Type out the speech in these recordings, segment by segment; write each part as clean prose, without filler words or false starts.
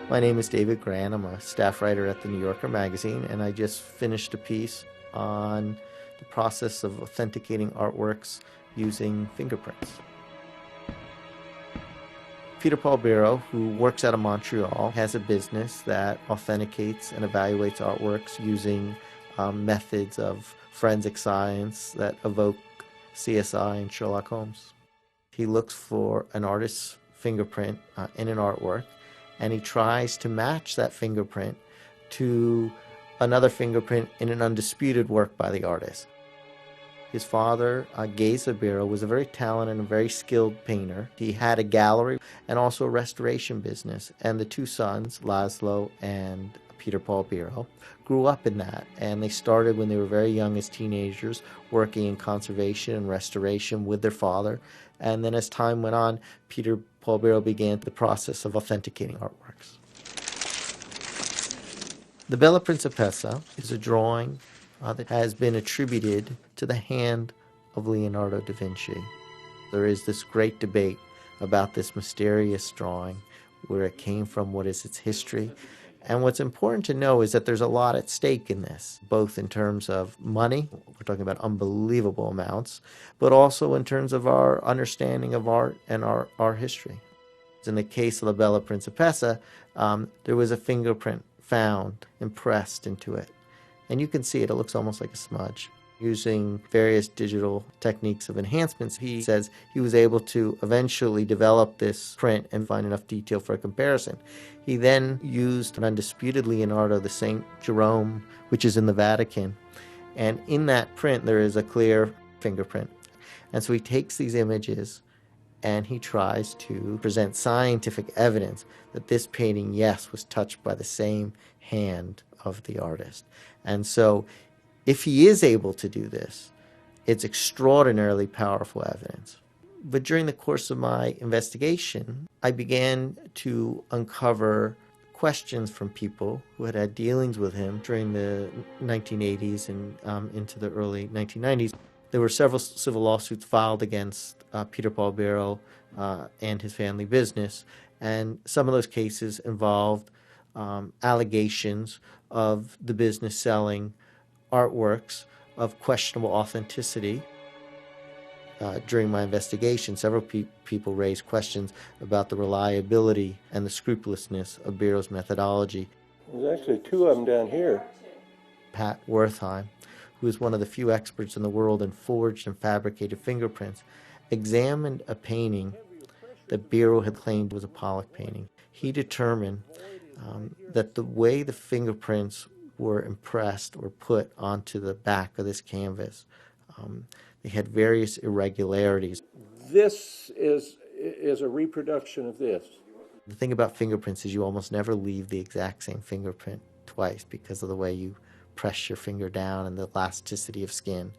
My name is David Grann. I'm a staff writer at the New Yorker magazine, and I just finished a piece on the process of authenticating artworks using fingerprints. Peter Paul Biro, who works out of Montreal, has a business that authenticates and evaluates artworks using methods of forensic science that evoke CSI and Sherlock Holmes. He looks for an artist's fingerprint in an artwork, and he tries to match that fingerprint to another fingerprint in an undisputed work by the artist. His father, Geza Biro, was a very talented and very skilled painter. He had a gallery and also a restoration business, and the two sons, Laszlo and Peter Paul Biro, grew up in that, and they started when they were very young as teenagers working in conservation and restoration with their father. And then as time went on, Peter Paul Biro began the process of authenticating artworks. The Bella Principessa is a drawing that has been attributed to the hand of Leonardo da Vinci. There is this great debate about this mysterious drawing, where it came from, what is its history. And what's important to know is that there's a lot at stake in this, both in terms of money, we're talking about unbelievable amounts, but also in terms of our understanding of art and our history. In the case of the Bella Principessa, there was a fingerprint found, impressed into it. And you can see it looks almost like a smudge. Using various digital techniques of enhancements, he says he was able to eventually develop this print and find enough detail for a comparison. He then used an undisputed Leonardo, the St. Jerome, which is in the Vatican. And in that print, there is a clear fingerprint. And so he takes these images and he tries to present scientific evidence that this painting, yes, was touched by the same hand of the artist. And so if he is able to do this, it's extraordinarily powerful evidence. But during the course of my investigation, I began to uncover questions from people who had had dealings with him during the 1980s and into the early 1990s. There were several civil lawsuits filed against Peter Paul Biro and his family business, and some of those cases involved allegations of the business selling artworks of questionable authenticity. During my investigation, several people raised questions about the reliability and the scrupulousness of Biro's methodology. There's actually two of them down here. Pat Wertheim, who is one of the few experts in the world in forged and fabricated fingerprints, examined a painting that Biro had claimed was a Pollock painting. He determined that the way the fingerprints were impressed or put onto the back of this canvas, they had various irregularities. This is a reproduction of this. The thing about fingerprints is you almost never leave the exact same fingerprint twice because of the way you press your finger down and the elasticity of skin.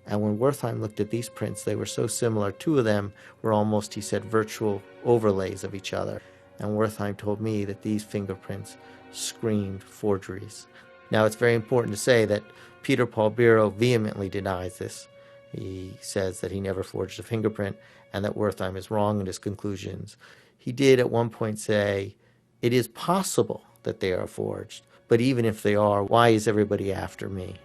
And when Wertheim looked at these prints, they were so similar. Two of them were almost, he said, virtual overlays of each other. And Wertheim told me that these fingerprints screamed forgeries. Now, it's very important to say that Peter Paul Biro vehemently denies this. He says that he never forged a fingerprint and that Wertheim is wrong in his conclusions. He did at one point say, it is possible that they are forged, but even if they are, why is everybody after me?